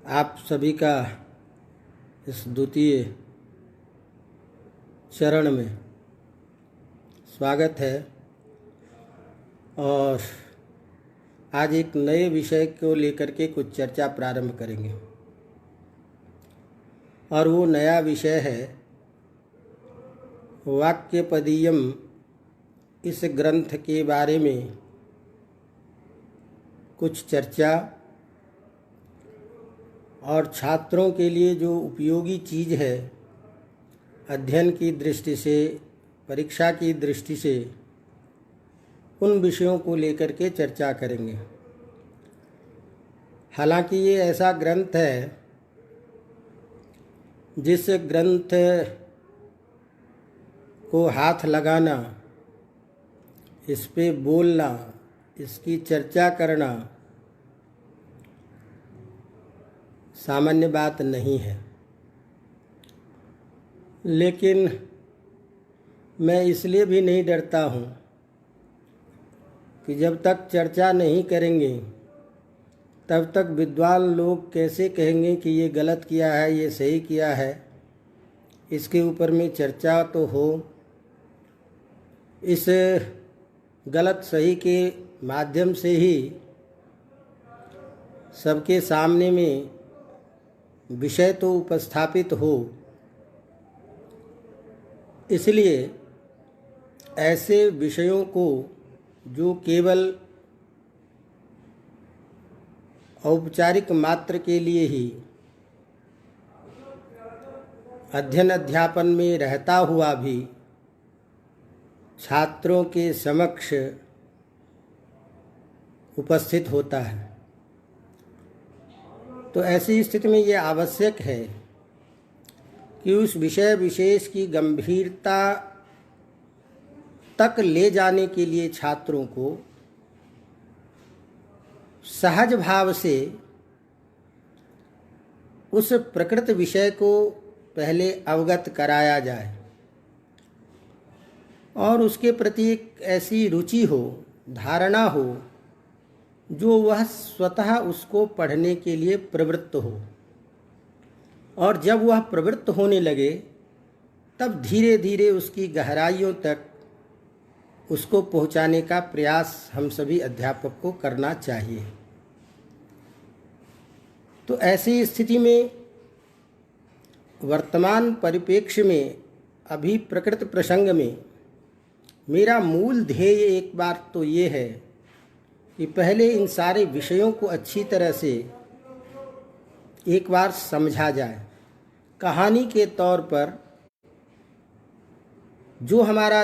आप सभी का इस द्वितीय चरण में स्वागत है। और आज एक नए विषय को लेकर के कुछ चर्चा प्रारंभ करेंगे और वो नया विषय है वाक्यपदीयम। इस ग्रंथ के बारे में कुछ चर्चा और छात्रों के लिए जो उपयोगी चीज़ है अध्ययन की दृष्टि से, परीक्षा की दृष्टि से, उन विषयों को लेकर के चर्चा करेंगे। हालांकि ये ऐसा ग्रंथ है जिस ग्रंथ को हाथ लगाना, इस पे बोलना, इसकी चर्चा करना सामान्य बात नहीं है। लेकिन मैं इसलिए भी नहीं डरता हूँ कि जब तक चर्चा नहीं करेंगे तब तक विद्वान लोग कैसे कहेंगे कि ये गलत किया है, ये सही किया है। इसके ऊपर में चर्चा तो हो। इस गलत सही के माध्यम से ही सबके सामने में विषय तो उपस्थापित हो। इसलिए ऐसे विषयों को जो केवल औपचारिक मात्र के लिए ही अध्ययन अध्यापन में रहता हुआ भी छात्रों के समक्ष उपस्थित होता है, तो ऐसी स्थिति में ये आवश्यक है कि उस विषय विशेष की गंभीरता तक ले जाने के लिए छात्रों को सहज भाव से उस प्रकृत विषय को पहले अवगत कराया जाए और उसके प्रति एक ऐसी रुचि हो, धारणा हो, जो वह स्वतः उसको पढ़ने के लिए प्रवृत्त हो। और जब वह प्रवृत्त होने लगे तब धीरे धीरे उसकी गहराइयों तक उसको पहुंचाने का प्रयास हम सभी अध्यापक को करना चाहिए। तो ऐसी स्थिति में वर्तमान परिप्रेक्ष्य में, अभी प्रकृत प्रसंग में मेरा मूल ध्येय एक बार तो ये है कि पहले इन सारे विषयों को अच्छी तरह से एक बार समझा जाए। कहानी के तौर पर जो हमारा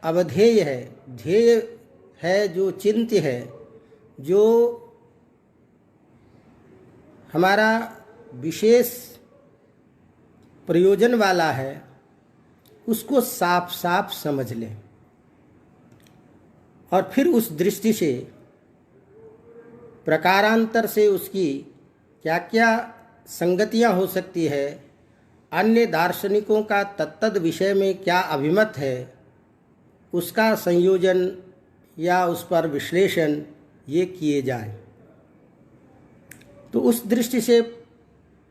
अवधेय है, ध्येय है, जो चिंत्य है, जो हमारा विशेष प्रयोजन वाला है, उसको साफ साफ समझ लें और फिर उस दृष्टि से प्रकारांतर से उसकी क्या क्या संगतियां हो सकती है, अन्य दार्शनिकों का तत्तद विषय में क्या अभिमत है, उसका संयोजन या उस पर विश्लेषण ये किए जाए। तो उस दृष्टि से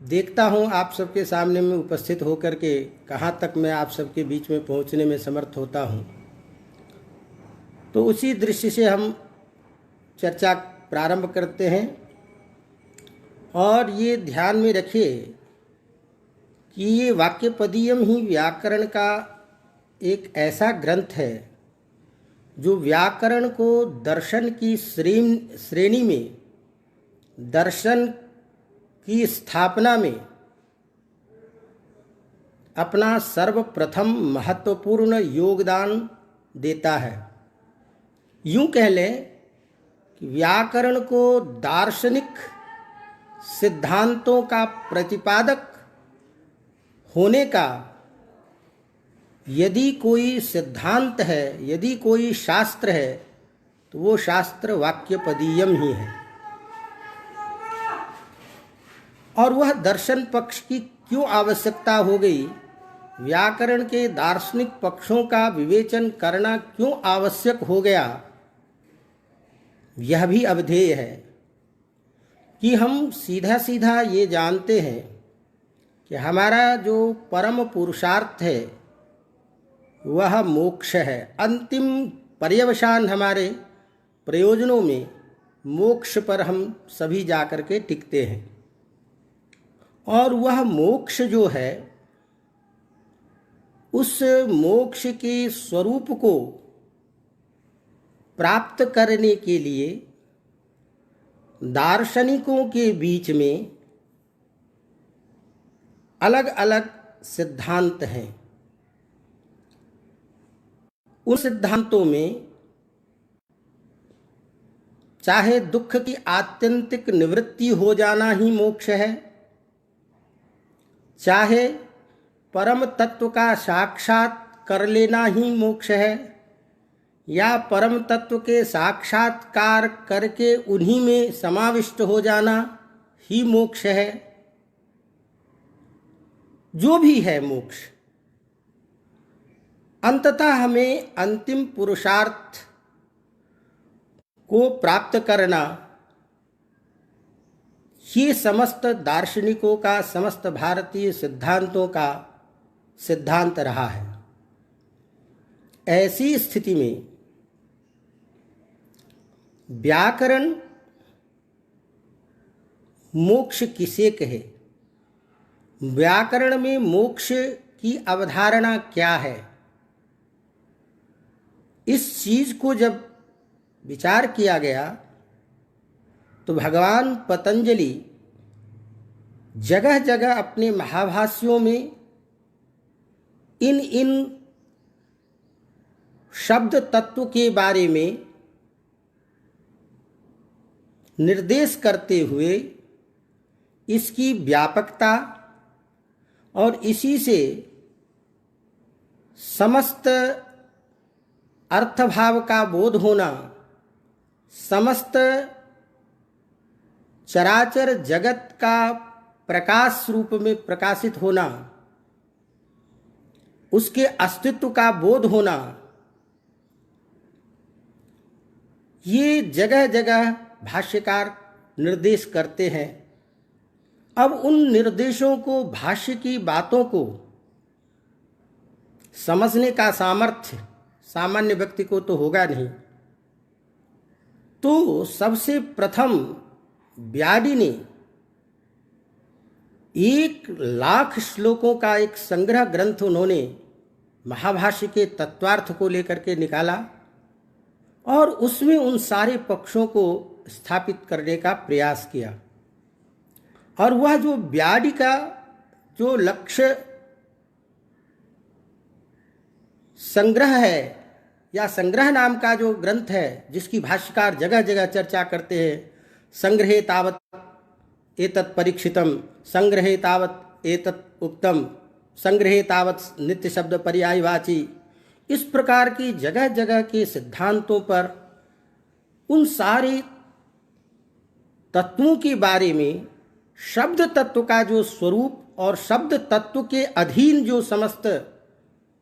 देखता हूँ आप सबके सामने में उपस्थित होकर के कहाँ तक मैं आप सबके बीच में पहुँचने में समर्थ होता हूँ। तो उसी दृष्टि से हम चर्चा प्रारंभ करते हैं। और ये ध्यान में रखिए कि ये वाक्यपदीयम ही व्याकरण का एक ऐसा ग्रंथ है जो व्याकरण को दर्शन की श्रेणी में, दर्शन की स्थापना में अपना सर्वप्रथम महत्वपूर्ण योगदान देता है। यूं कह लें कि व्याकरण को दार्शनिक सिद्धांतों का प्रतिपादक होने का यदि कोई सिद्धांत है, यदि कोई शास्त्र है, तो वो शास्त्र वाक्यपदीयम ही है। और वह दर्शन पक्ष की क्यों आवश्यकता हो गई, व्याकरण के दार्शनिक पक्षों का विवेचन करना क्यों आवश्यक हो गया, यह भी अवधेय है। कि हम सीधा सीधा ये जानते हैं कि हमारा जो परम पुरुषार्थ है वह मोक्ष है। अंतिम पर्यवसान हमारे प्रयोजनों में मोक्ष पर हम सभी जाकर के टिकते हैं। और वह मोक्ष जो है, उस मोक्ष के स्वरूप को प्राप्त करने के लिए दार्शनिकों के बीच में अलग अलग सिद्धांत हैं। उन सिद्धांतों में चाहे दुख की आत्यंतिक निवृत्ति हो जाना ही मोक्ष है, चाहे परम तत्व का साक्षात कर लेना ही मोक्ष है, या परम तत्व के साक्षात्कार करके उन्हीं में समाविष्ट हो जाना ही मोक्ष है। जो भी है मोक्ष, अंततः हमें अंतिम पुरुषार्थ को प्राप्त करना, ये समस्त दार्शनिकों का, समस्त भारतीय सिद्धांतों का सिद्धांत रहा है। ऐसी स्थिति में व्याकरण मोक्ष किसे कहे, व्याकरण में मोक्ष की अवधारणा क्या है, इस चीज को जब विचार किया गया तो भगवान पतंजलि जगह जगह अपने महाभाष्यों में इन शब्द तत्व के बारे में निर्देश करते हुए इसकी व्यापकता और इसी से समस्त अर्थभाव का बोध होना, समस्त चराचर जगत का प्रकाश रूप में प्रकाशित होना, उसके अस्तित्व का बोध होना, ये जगह जगह भाष्यकार निर्देश करते हैं। अब उन निर्देशों को, भाष्य की बातों को समझने का सामर्थ्य सामान्य व्यक्ति को तो होगा नहीं, तो सबसे प्रथम ब्याडी ने 1,00,000 श्लोकों का एक संग्रह ग्रंथ उन्होंने महाभाष्य के तत्वार्थ को लेकर के निकाला और उसमें उन सारे पक्षों को स्थापित करने का प्रयास किया। और वह जो ब्याडी का जो लक्ष्य संग्रह है, या संग्रह नाम का जो ग्रंथ है जिसकी भाष्यकार जगह जगह चर्चा करते हैं, संग्रहे तावत एतत् परीक्षितम, संग्रहे तावत एतत् उक्तम, संग्रहे तावत नित्य शब्द पर्यायवाची, इस प्रकार की जगह जगह के सिद्धांतों पर, उन सारे तत्वों के बारे में, शब्द तत्व का जो स्वरूप और शब्द तत्व के अधीन जो समस्त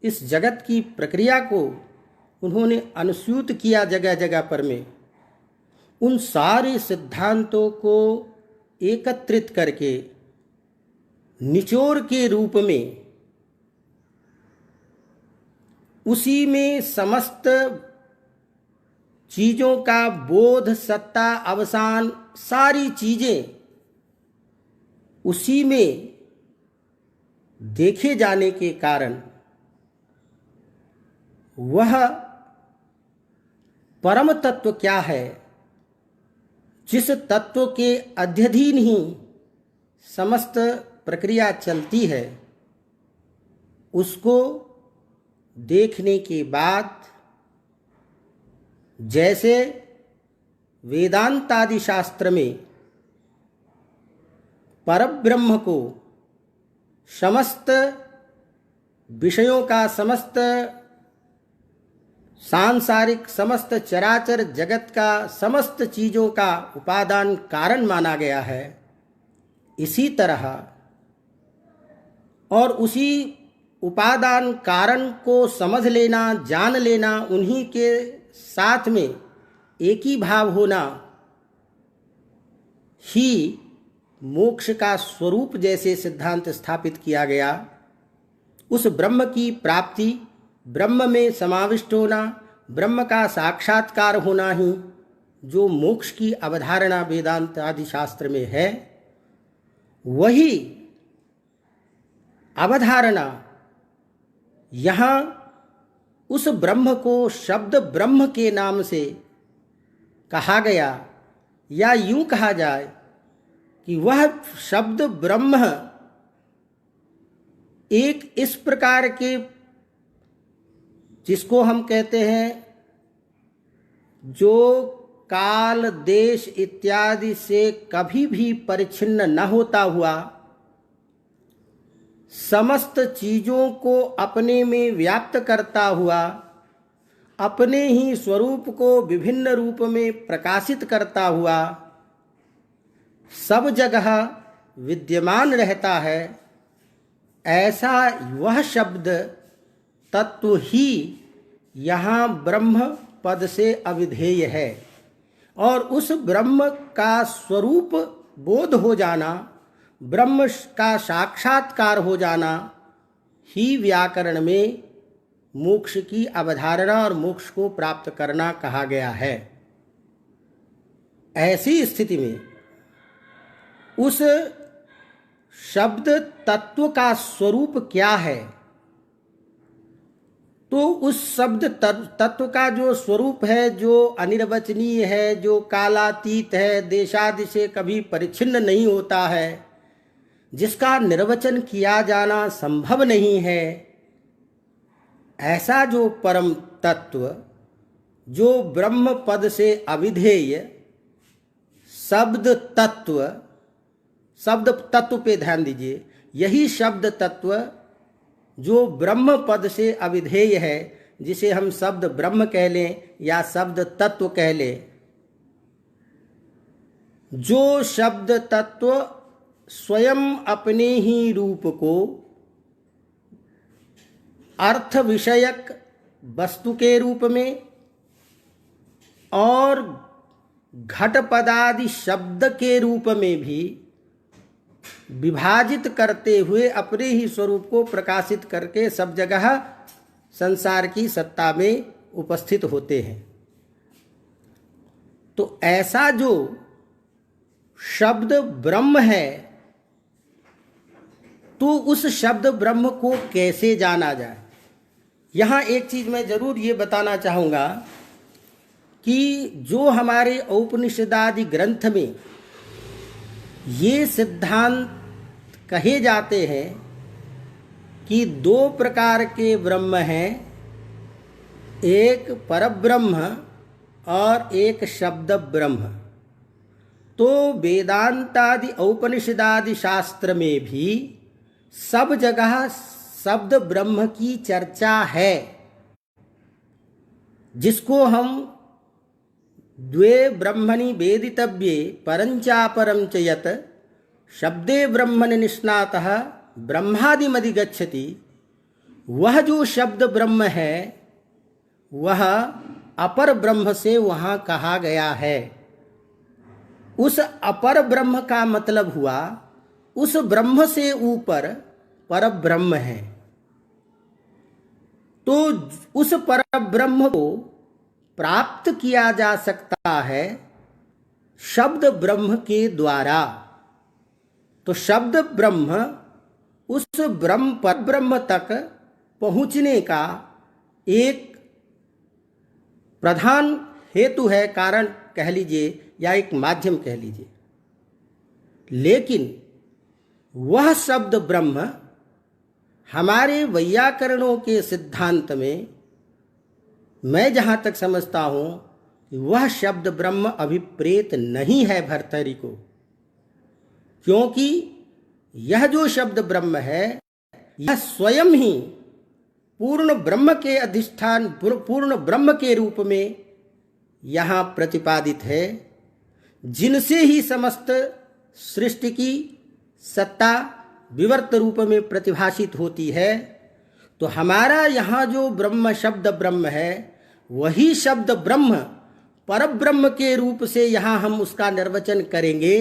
इस जगत की प्रक्रिया को उन्होंने अनुस्यूत किया जगह जगह पर में, उन सारे सिद्धांतों को एकत्रित करके निचोड़ के रूप में उसी में समस्त चीजों का बोध, सत्ता, अवसान, सारी चीजें उसी में देखे जाने के कारण वह परम तत्व क्या है, जिस तत्व के अध्यधीन ही समस्त प्रक्रिया चलती है, उसको देखने के बाद जैसे वेदांत आदि शास्त्र में परब्रह्म को समस्त विषयों का, समस्त सांसारिक, समस्त चराचर जगत का, समस्त चीजों का उपादान कारण माना गया है, इसी तरह और उसी उपादान कारण को समझ लेना, जान लेना, उन्हीं के साथ में एक ही भाव होना, ही मोक्ष का स्वरूप जैसे सिद्धांत स्थापित किया गया, उस ब्रह्म की प्राप्ति, ब्रह्म में समाविष्ट होना, ब्रह्म का साक्षात्कार होना ही जो मोक्ष की अवधारणा वेदांत आदि शास्त्र में है, वही अवधारणा यहाँ उस ब्रह्म को शब्द ब्रह्म के नाम से कहा गया, या यूं कहा जाए कि वह शब्द ब्रह्म एक इस प्रकार के, जिसको हम कहते हैं, जो काल देश इत्यादि से कभी भी परिच्छिन्न न होता हुआ समस्त चीजों को अपने में व्याप्त करता हुआ, अपने ही स्वरूप को विभिन्न रूप में प्रकाशित करता हुआ सब जगह विद्यमान रहता है, ऐसा वह शब्द तत्व ही यहाँ ब्रह्म पद से अविधेय है। और उस ब्रह्म का स्वरूप बोध हो जाना, ब्रह्म का साक्षात्कार हो जाना ही व्याकरण में मोक्ष की अवधारणा और मोक्ष को प्राप्त करना कहा गया है। ऐसी स्थिति में उस शब्द तत्व का स्वरूप क्या है, तो उस शब्द तत्व का जो स्वरूप है, जो अनिर्वचनीय है, जो कालातीत है, देशादि से कभी परिच्छिन्न नहीं होता है, जिसका निर्वचन किया जाना संभव नहीं है, ऐसा जो परम तत्व, जो ब्रह्म पद से अविधेय शब्द तत्व, शब्द तत्व पे ध्यान दीजिए, यही शब्द तत्व जो ब्रह्म पद से अविधेय है, जिसे हम शब्द ब्रह्म कह लें या शब्द तत्व कह लें, जो शब्द तत्व स्वयं अपने ही रूप को अर्थ विषयक वस्तु के रूप में और घट पदादि शब्द के रूप में भी विभाजित करते हुए अपने ही स्वरूप को प्रकाशित करके सब जगह संसार की सत्ता में उपस्थित होते हैं। तो ऐसा जो शब्द ब्रह्म है, तो उस शब्द ब्रह्म को कैसे जाना जाए। यहाँ एक चीज मैं जरूर ये बताना चाहूँगा कि जो हमारे औपनिषदादि ग्रंथ में ये सिद्धांत कहे जाते हैं कि दो प्रकार के ब्रह्म हैं, एक परब्रह्म और एक शब्द ब्रह्म, तो वेदांतादि औपनिषदादि शास्त्र में भी सब जगह शब्द ब्रह्म की चर्चा है, जिसको हम द्वे ब्रह्मणि वेदितव्ये परंचापरं च यत् शब्दे ब्रह्मणि निष्णातः ब्रह्मादिमधिगच्छति, वह जो शब्द ब्रह्म है वह अपर ब्रह्म से वहाँ कहा गया है। उस अपर ब्रह्म का मतलब हुआ उस ब्रह्म से ऊपर पर ब्रह्म है। तो उस पर ब्रह्म को प्राप्त किया जा सकता है शब्द ब्रह्म के द्वारा। तो शब्द ब्रह्म उस ब्रह्म पर ब्रह्म तक पहुँचने का एक प्रधान हेतु है, कारण कह लीजिए या एक माध्यम कह लीजिए। लेकिन वह शब्द ब्रह्म हमारे वैयाकरणों के सिद्धांत में मैं जहाँ तक समझता हूँ कि वह शब्द ब्रह्म अभिप्रेत नहीं है भर्तृहरि को, क्योंकि यह जो शब्द ब्रह्म है यह स्वयं ही पूर्ण ब्रह्म के अधिष्ठान, पूर्ण ब्रह्म के रूप में यहाँ प्रतिपादित है, जिनसे ही समस्त सृष्टि की सत्ता विवर्त रूप में प्रतिभाषित होती है। तो हमारा यहाँ जो ब्रह्म शब्द ब्रह्म है, वही शब्द ब्रह्म परब्रह्म के रूप से यहाँ हम उसका निर्वचन करेंगे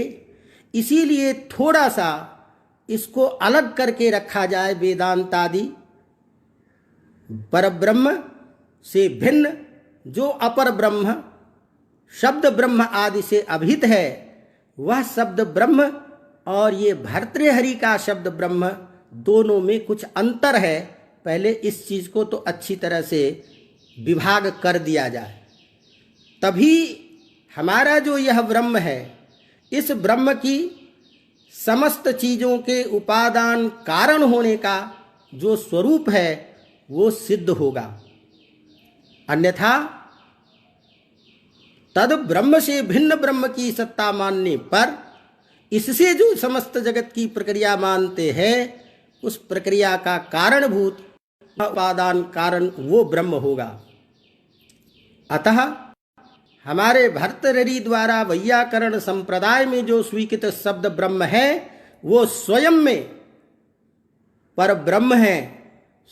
इसीलिए थोड़ा सा इसको अलग करके रखा जाए वेदांत आदि। परब्रह्म से भिन्न जो अपर ब्रह्म शब्द ब्रह्म आदि से अभिहित है, वह शब्द ब्रह्म और ये भर्तृहरि का शब्द ब्रह्म, दोनों में कुछ अंतर है। पहले इस चीज को तो अच्छी तरह से विभाग कर दिया जाए, तभी हमारा जो यह ब्रह्म है, इस ब्रह्म की समस्त चीजों के उपादान कारण होने का जो स्वरूप है वो सिद्ध होगा। अन्यथा तद ब्रह्म से भिन्न ब्रह्म की सत्ता मानने पर इससे जो समस्त जगत की प्रक्रिया मानते हैं, उस प्रक्रिया का कारणभूत उपादान कारण वो ब्रह्म होगा। अतः हमारे भर्तृहरि द्वारा वैयाकरण संप्रदाय में जो स्वीकृत शब्द ब्रह्म है, वो स्वयं में पर ब्रह्म है,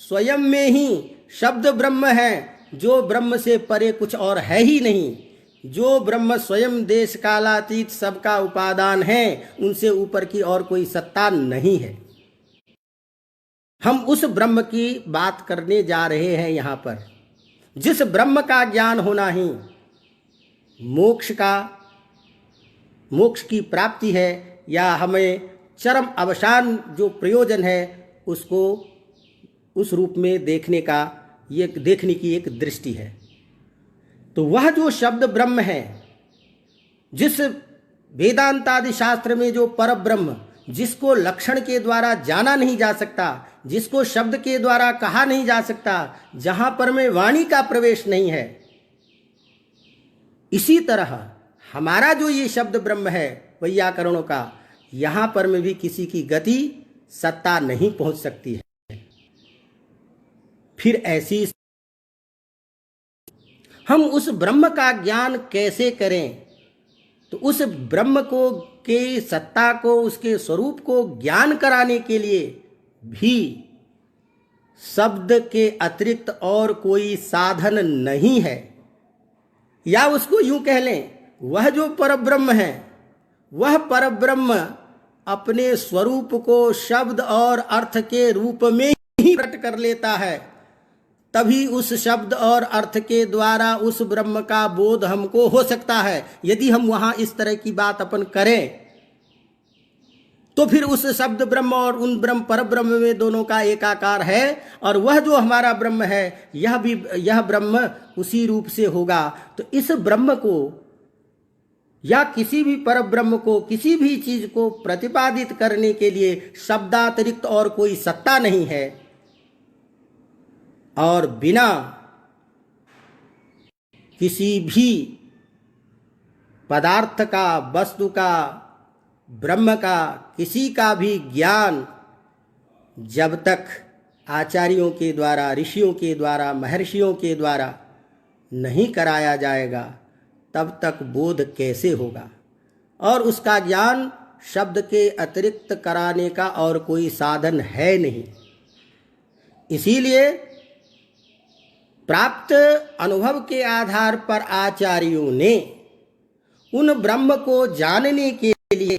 स्वयं में ही शब्द ब्रह्म है, जो ब्रह्म से परे कुछ और है ही नहीं। जो ब्रह्म स्वयं देश कालातीत सबका उपादान है, उनसे ऊपर की और कोई सत्ता नहीं है। हम उस ब्रह्म की बात करने जा रहे हैं यहाँ पर, जिस ब्रह्म का ज्ञान होना ही मोक्ष की प्राप्ति है, या हमें चरम अवसान जो प्रयोजन है उसको उस रूप में देखने की एक दृष्टि है। तो वह जो शब्द ब्रह्म है, जिस वेदांत आदि शास्त्र में जो पर ब्रह्म, जिसको लक्षण के द्वारा जाना नहीं जा सकता, जिसको शब्द के द्वारा कहा नहीं जा सकता, जहां पर में वाणी का प्रवेश नहीं है, इसी तरह हमारा जो ये शब्द ब्रह्म है वैयाकरणों का, यहां पर में भी किसी की गति सत्ता नहीं पहुंच सकती है। फिर ऐसी हम उस ब्रह्म का ज्ञान कैसे करें? तो उस ब्रह्म को के सत्ता को, उसके स्वरूप को ज्ञान कराने के लिए भी शब्द के अतिरिक्त और कोई साधन नहीं है। या उसको यूं कह लें, वह जो परब्रह्म है, वह परब्रह्म अपने स्वरूप को शब्द और अर्थ के रूप में ही प्रकट कर लेता है। तभी उस शब्द और अर्थ के द्वारा उस ब्रह्म का बोध हमको हो सकता है। यदि हम वहां इस तरह की बात अपन करें, तो फिर उस शब्द ब्रह्म और उन ब्रह्म पर ब्रह्म में दोनों का एकाकार है, और वह जो हमारा ब्रह्म है, यह ब्रह्म उसी रूप से होगा। तो इस ब्रह्म को या किसी भी पर ब्रह्म को, किसी भी चीज को प्रतिपादित करने के लिए शब्दातिरिक्त और कोई सत्ता नहीं है। और बिना किसी भी पदार्थ का, वस्तु का, ब्रह्म का, किसी का भी ज्ञान जब तक आचार्यों के द्वारा, ऋषियों के द्वारा, महर्षियों के द्वारा नहीं कराया जाएगा, तब तक बोध कैसे होगा? और उसका ज्ञान शब्द के अतिरिक्त कराने का और कोई साधन है नहीं। इसीलिए प्राप्त अनुभव के आधार पर आचार्यों ने उन ब्रह्म को जानने के लिए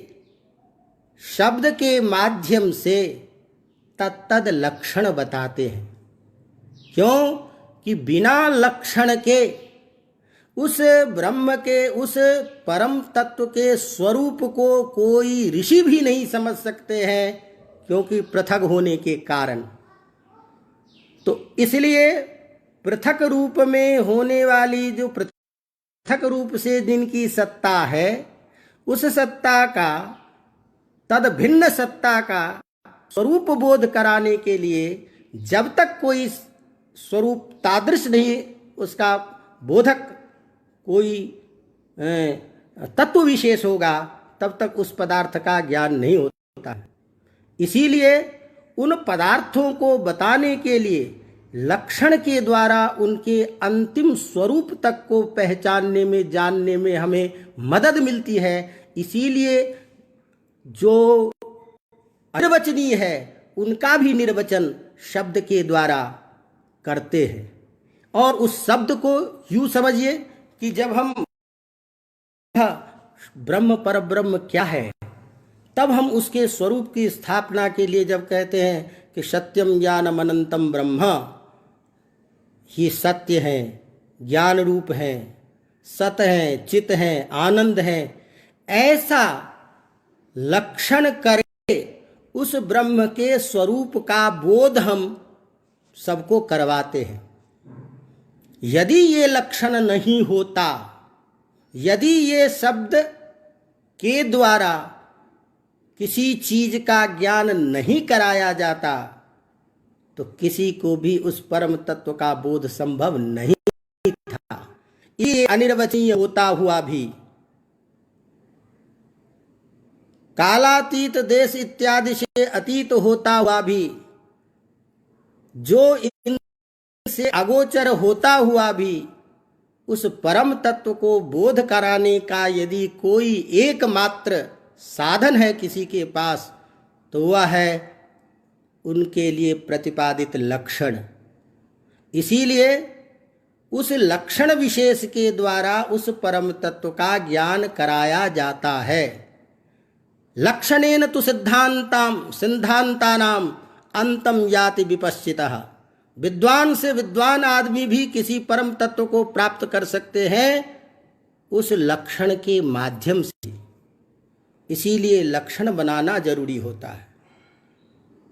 शब्द के माध्यम से तत्तद लक्षण बताते हैं। क्यों कि बिना लक्षण के उस ब्रह्म के, उस परम तत्व के स्वरूप को कोई ऋषि भी नहीं समझ सकते हैं, क्योंकि पृथक होने के कारण। तो इसलिए पृथक रूप में होने वाली, जो पृथक रूप से जिनकी सत्ता है, उस सत्ता का, तद भिन्न सत्ता का स्वरूप बोध कराने के लिए जब तक कोई स्वरूप तादृश नहीं, उसका बोधक कोई तत्व विशेष होगा, तब तक उस पदार्थ का ज्ञान नहीं होता है। इसीलिए उन पदार्थों को बताने के लिए लक्षण के द्वारा उनके अंतिम स्वरूप तक को पहचानने में, जानने में हमें मदद मिलती है। इसीलिए जो अनिर्वचनीय है, उनका भी निर्वचन शब्द के द्वारा करते हैं। और उस शब्द को यूं समझिए कि जब हम ब्रह्म पर ब्रह्म क्या है, तब हम उसके स्वरूप की स्थापना के लिए जब कहते हैं कि सत्यम ज्ञानम अनंतम ब्रह्म, ये सत्य है, ज्ञान रूप है, सत है, चित है, आनंद है, ऐसा लक्षण करके उस ब्रह्म के स्वरूप का बोध हम सबको करवाते हैं। यदि ये लक्षण नहीं होता, यदि ये शब्द के द्वारा किसी चीज का ज्ञान नहीं कराया जाता, तो किसी को भी उस परम तत्व का बोध संभव नहीं था। ये अनिर्वचनीय होता हुआ भी, कालातीत देश इत्यादि से अतीत होता हुआ भी, जो इनसे अगोचर होता हुआ भी, उस परम तत्व को बोध कराने का यदि कोई एकमात्र साधन है किसी के पास, तो वह है उनके लिए प्रतिपादित लक्षण। इसीलिए उस लक्षण विशेष के द्वारा उस परम तत्व का ज्ञान कराया जाता है। लक्षणेन तु सिद्धांतानाम अंतम याति विपश्चितः। विद्वान से विद्वान आदमी भी किसी परम तत्व को प्राप्त कर सकते हैं उस लक्षण के माध्यम से। इसीलिए लक्षण बनाना जरूरी होता है।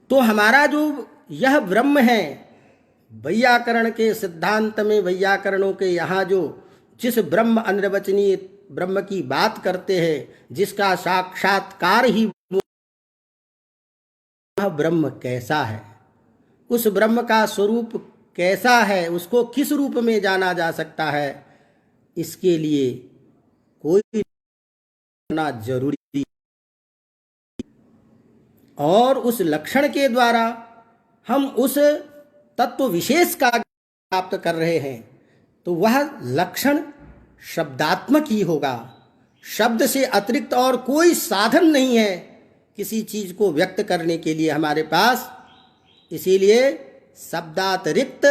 तो हमारा जो यह ब्रह्म है, वैयाकरण के सिद्धांत में, वैयाकरणों के यहाँ जो जिस ब्रह्म अनिर्वचनीय ब्रह्म की बात करते हैं, जिसका साक्षात्कार ही वह ब्रह्म कैसा है, उस ब्रह्म का स्वरूप कैसा है, उसको किस रूप में जाना जा सकता है, इसके लिए कोई होना जरूरी। और उस लक्षण के द्वारा हम उस तत्व विशेष का प्राप्त कर रहे हैं, तो वह लक्षण शब्दात्मक ही होगा। शब्द से अतिरिक्त और कोई साधन नहीं है किसी चीज को व्यक्त करने के लिए हमारे पास। इसीलिए शब्दातिरिक्त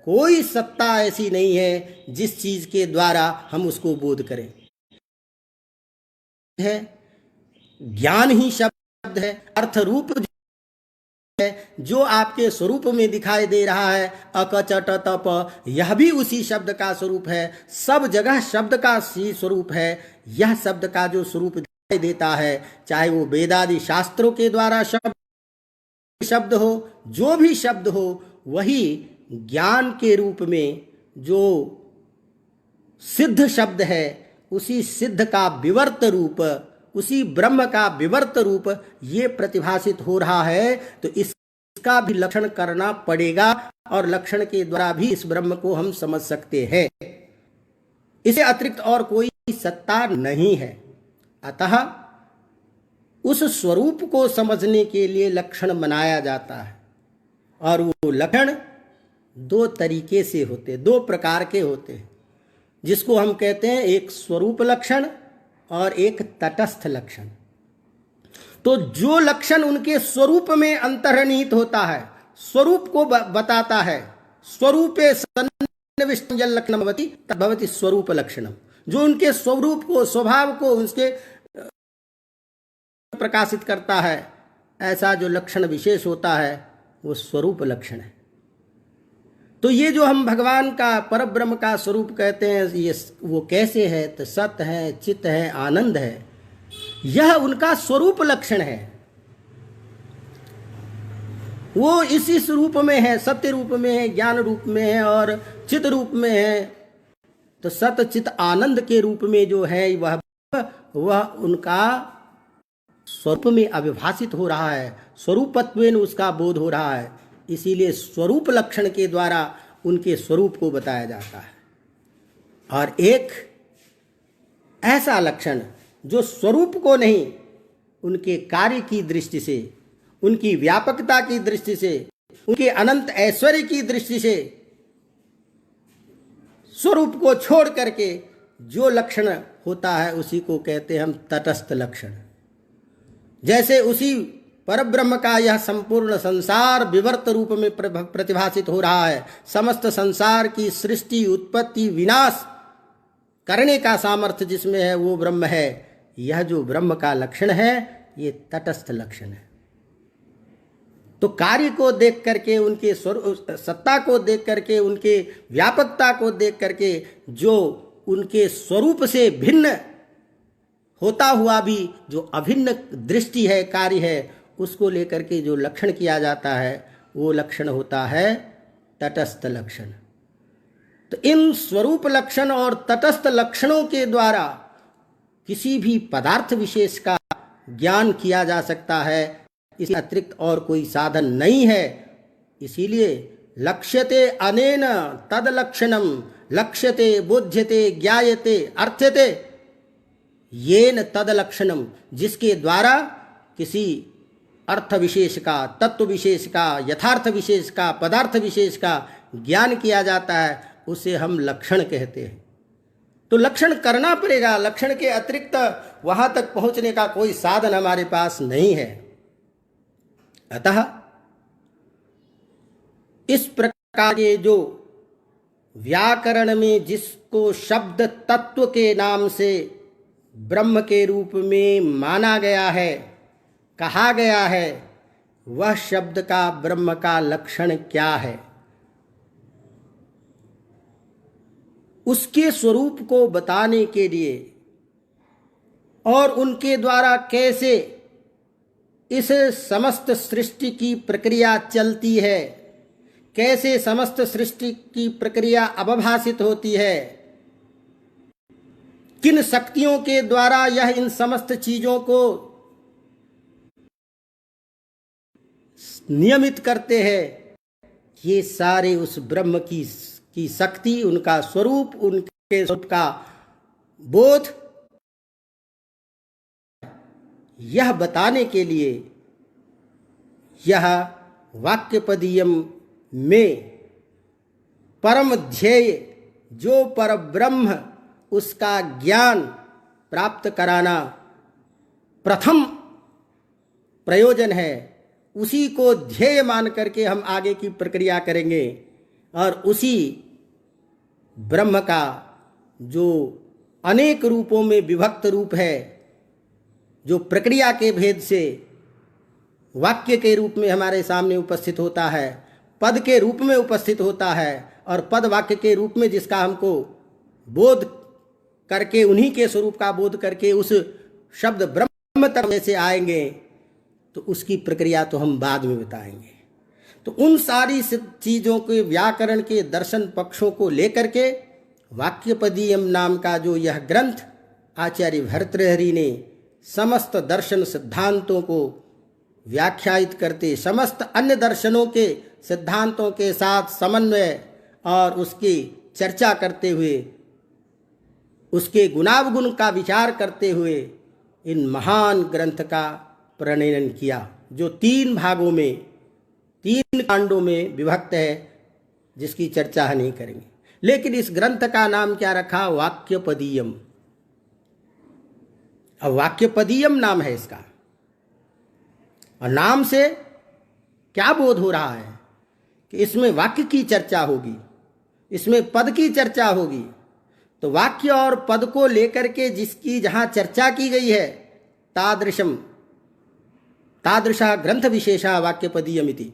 कोई सत्ता ऐसी नहीं है जिस चीज के द्वारा हम उसको बोध करें। है ज्ञान ही शब्द है, अर्थ रूप है, जो आपके स्वरूप में दिखाई दे रहा है, अकचट तप, यह भी उसी शब्द का स्वरूप है। सब जगह शब्द का ही स्वरूप है। यह शब्द का जो स्वरूप दिखाई देता है, चाहे वो वेदादि शास्त्रों के द्वारा शब्द हो, जो भी शब्द हो, वही ज्ञान के रूप में जो सिद्ध शब्द है, उसी सिद्ध का विवर्त रूप, उसी ब्रह्म का विवर्त रूप ये प्रतिभाषित हो रहा है। तो इसका भी लक्षण करना पड़ेगा, और लक्षण के द्वारा भी इस ब्रह्म को हम समझ सकते हैं। इसे अतिरिक्त और कोई सत्ता नहीं है। अतः उस स्वरूप को समझने के लिए लक्षण बनाया जाता है। और वो लक्षण दो तरीके से होते, दो प्रकार के होते हैं, जिसको हम कहते हैं एक स्वरूप लक्षण और एक तटस्थ लक्षण। तो जो लक्षण उनके स्वरूप में अंतर्निहित होता है, स्वरूप को बताता है, स्वरूपे सन्निविष्टं यल् लक्षणं भवति तद्भवति स्वरूप लक्षणम, जो उनके स्वरूप को, स्वभाव को उसके प्रकाशित करता है, ऐसा जो लक्षण विशेष होता है वो स्वरूप लक्षण है। तो ये जो हम भगवान का, परब्रह्म का स्वरूप कहते हैं, ये वो कैसे है? तो सत है, चित है, आनंद है, यह उनका स्वरूप लक्षण है। वो इसी स्वरूप में है, सत्य रूप में है, ज्ञान रूप में है और चित रूप में है। तो सत चित आनंद के रूप में जो है वह उनका स्वरूप में अविभाषित हो रहा है, स्वरूपत्वेन उसका बोध हो रहा है। इसीलिए स्वरूप लक्षण के द्वारा उनके स्वरूप को बताया जाता है। और एक ऐसा लक्षण जो स्वरूप को नहीं, उनके कार्य की दृष्टि से, उनकी व्यापकता की दृष्टि से, उनके अनंत ऐश्वर्य की दृष्टि से, स्वरूप को छोड़ करके जो लक्षण होता है उसी को कहते हैं हम तटस्थ लक्षण। जैसे उसी परब्रह्म का यह संपूर्ण संसार विवर्त रूप में प्रतिभाषित हो रहा है, समस्त संसार की सृष्टि, उत्पत्ति, विनाश करने का सामर्थ्य जिसमें है वो ब्रह्म है। यह जो ब्रह्म का लक्षण है, ये तटस्थ लक्षण है। तो कार्य को देख करके, उनके सत्ता को देख करके, उनके व्यापकता को देख करके, जो उनके स्वरूप से भिन्न होता हुआ भी जो अभिन्न दृष्टि है, कार्य है, उसको लेकर के जो लक्षण किया जाता है वो लक्षण होता है तटस्थ लक्षण। तो इन स्वरूप लक्षण और तटस्थ लक्षणों के द्वारा किसी भी पदार्थ विशेष का ज्ञान किया जा सकता है, इसके अतिरिक्त और कोई साधन नहीं है। इसीलिए लक्ष्यते अनेन तद लक्षणम लक्ष्यते बोध्यते ज्ञायते अर्थ्यते येन तद लक्षणम, जिसके द्वारा किसी अर्थ विशेष का, तत्व विशेष का, यथार्थ विशेष का, पदार्थ विशेष का ज्ञान किया जाता है, उसे हम लक्षण कहते हैं। तो लक्षण करना पड़ेगा, लक्षण के अतिरिक्त वहां तक पहुंचने का कोई साधन हमारे पास नहीं है। अतः इस प्रकार के जो व्याकरण में जिसको शब्द तत्व के नाम से ब्रह्म के रूप में माना गया है, कहा गया है, वह शब्द का ब्रह्म का लक्षण क्या है, उसके स्वरूप को बताने के लिए और उनके द्वारा कैसे इस समस्त सृष्टि की प्रक्रिया चलती है, कैसे समस्त सृष्टि की प्रक्रिया अवभाषित होती है, किन शक्तियों के द्वारा यह इन समस्त चीजों को नियमित करते हैं, ये सारे उस ब्रह्म की शक्ति, उनका स्वरूप, उनके स्वरूप का बोध, यह बताने के लिए यह वाक्यपदीयम में परम ध्येय जो पर ब्रह्म, उसका ज्ञान प्राप्त कराना प्रथम प्रयोजन है। उसी को ध्येय मान करके हम आगे की प्रक्रिया करेंगे और उसी ब्रह्म का जो अनेक रूपों में विभक्त रूप है, जो प्रक्रिया के भेद से वाक्य के रूप में हमारे सामने उपस्थित होता है, पद के रूप में उपस्थित होता है, और पद वाक्य के रूप में जिसका हमको बोध करके, उन्हीं के स्वरूप का बोध करके उस शब्द ब्रह्म तक जैसे आएंगे, तो उसकी प्रक्रिया तो हम बाद में बताएंगे। तो उन सारी चीज़ों के व्याकरण के दर्शन पक्षों को लेकर के वाक्यपदीयम नाम का जो यह ग्रंथ आचार्य भर्तृहरि ने समस्त दर्शन सिद्धांतों को व्याख्यायित करते, समस्त अन्य दर्शनों के सिद्धांतों के साथ समन्वय और उसकी चर्चा करते हुए, उसके गुणावगुण का विचार करते हुए इन महान ग्रंथ का प्रणयन किया, जो 3 भागों में, 3 कांडों में विभक्त है, जिसकी चर्चा हम नहीं करेंगे। लेकिन इस ग्रंथ का नाम क्या रखा? वाक्यपदीयम। अब वाक्यपदीयम नाम है इसका, और नाम से क्या बोध हो रहा है कि इसमें वाक्य की चर्चा होगी, इसमें पद की चर्चा होगी। तो वाक्य और पद को लेकर के जिसकी जहां चर्चा की गई है, तादृशा ग्रंथ विशेषा वाक्यपदीयमिति।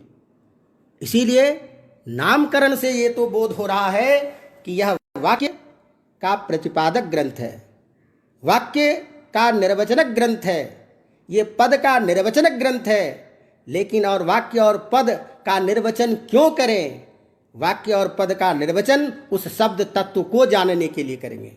इसीलिए नामकरण से ये तो बोध हो रहा है कि यह वाक्य का प्रतिपादक ग्रंथ है, वाक्य का निर्वचनक ग्रंथ है, ये पद का निर्वचनक ग्रंथ है। लेकिन और वाक्य और पद का निर्वचन क्यों करें? वाक्य और पद का निर्वचन उस शब्द तत्व को जानने के लिए करेंगे।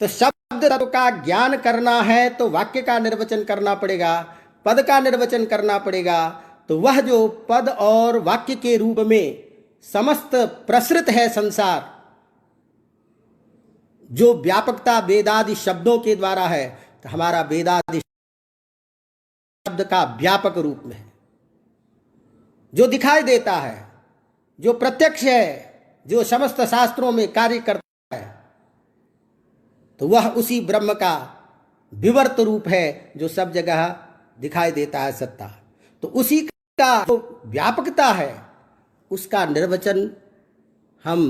तो शब्द तत्व का ज्ञान करना है तो वाक्य का निर्वचन करना पड़ेगा, पद का निर्वचन करना पड़ेगा। तो वह जो पद और वाक्य के रूप में समस्त प्रसृत है संसार, जो व्यापकता वेदादि शब्दों के द्वारा है, तो हमारा वेदादि शब्द का व्यापक रूप में है, जो दिखाई देता है, जो प्रत्यक्ष है, जो समस्त शास्त्रों में कार्य करता है, तो वह उसी ब्रह्म का विवर्त रूप है, जो सब जगह दिखाई देता है सत्ता। तो उसी का जो व्यापकता है, उसका निर्वचन हम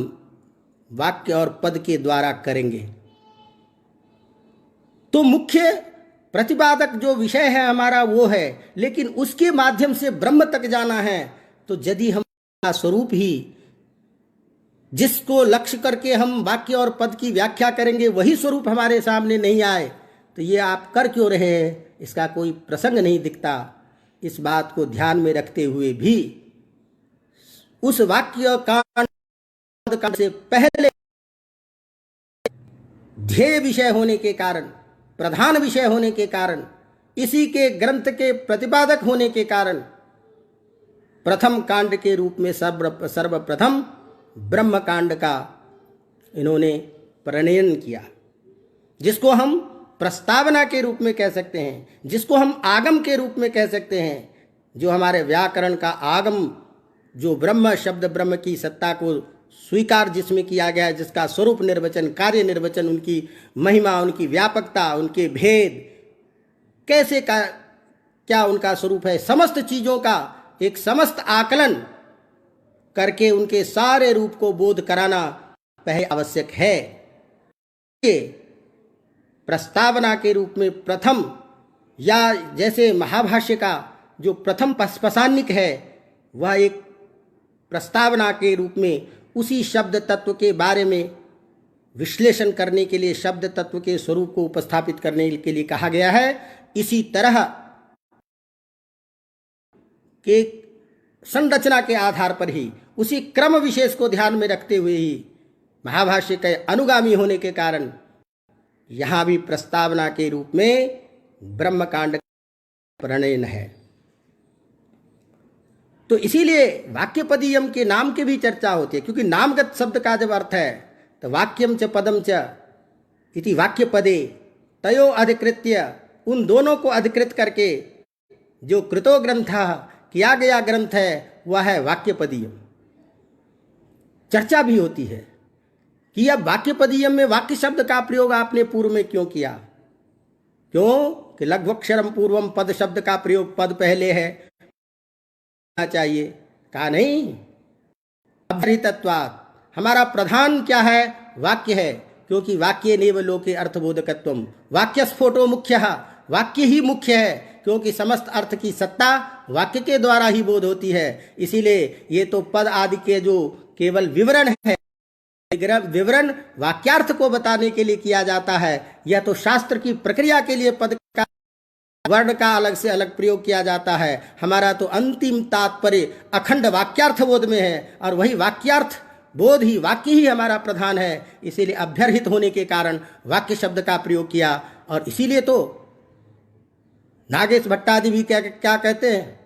वाक्य और पद के द्वारा करेंगे। तो मुख्य प्रतिपादक जो विषय है हमारा वो है, लेकिन उसके माध्यम से ब्रह्म तक जाना है। तो यदि हम स्वरूप ही जिसको लक्ष्य करके हम वाक्य और पद की व्याख्या करेंगे वही स्वरूप हमारे सामने नहीं आए तो ये आप कर क्यों रहे हैं, इसका कोई प्रसंग नहीं दिखता। इस बात को ध्यान में रखते हुए भी उस वाक्य कांड से पहले ध्येय विषय होने के कारण, प्रधान विषय होने के कारण, इसी के ग्रंथ के प्रतिपादक होने के कारण प्रथम कांड के रूप में सर्वप्रथम ब्रह्म कांड का इन्होंने प्रणयन किया, जिसको हम प्रस्तावना के रूप में कह सकते हैं, जिसको हम आगम के रूप में कह सकते हैं। जो हमारे व्याकरण का आगम, जो ब्रह्म शब्द, ब्रह्म की सत्ता को स्वीकार जिसमें किया गया है, जिसका स्वरूप निर्वचन, कार्य निर्वचन, उनकी महिमा, उनकी व्यापकता, उनके भेद, कैसे का क्या उनका स्वरूप है, समस्त चीज़ों का एक समस्त आकलन करके उनके सारे रूप को बोध कराना पहले आवश्यक है। ये प्रस्तावना के रूप में प्रथम, या जैसे महाभाष्य का जो प्रथम पसान्निक है वह एक प्रस्तावना के रूप में उसी शब्द तत्व के बारे में विश्लेषण करने के लिए, शब्द तत्व के स्वरूप को उपस्थापित करने के लिए कहा गया है। इसी तरह के संरचना के आधार पर ही, उसी क्रम विशेष को ध्यान में रखते हुए ही महाभाष्य के अनुगामी होने के कारण यहाँ भी प्रस्तावना के रूप में ब्रह्मकांड प्रणयन है। तो इसीलिए वाक्यपदीयम के नाम की भी चर्चा होती है, क्योंकि नामगत शब्द का जब अर्थ है तो वाक्यम च पदम च इति वाक्यपदे तयो अधिकृत्य, उन दोनों को अधिकृत करके जो कृतो ग्रंथ किया गया ग्रंथ है वह है वाक्यपदीयम। चर्चा भी होती है कि अब वाक्यपदीयम में वाक्य शब्द का प्रयोग आपने पूर्व में क्यों किया, क्यों कि लघ्वक्षरम पूर्वम, पद शब्द का प्रयोग पद पहले है चाहिए। कहा नहीं, अभ्यतत्वात्, हमारा प्रधान क्या है, वाक्य है, क्योंकि वाक्य नेव लोके अर्थबोधकत्वम, वाक्य स्फोटो मुख्य, वाक्य ही मुख्य है, क्योंकि समस्त अर्थ की सत्ता वाक्य के द्वारा ही बोध होती है। इसीलिए ये तो पद आदि के जो केवल विवरण है, विवरण वाक्यार्थ को बताने के लिए किया जाता है। यह तो शास्त्र की प्रक्रिया के लिए पद का, वर्ण का अलग से अलग प्रयोग किया जाता है। हमारा तो अंतिम तात्पर्य अखंड वाक्यार्थ बोध में है, और वही वाक्यार्थ बोध ही, वाक्य ही हमारा प्रधान है। इसीलिए अभ्यर्हित होने के कारण वाक्य शब्द का प्रयोग किया। और इसीलिए तो नागेश भट्टादि भी क्या क्या कहते हैं,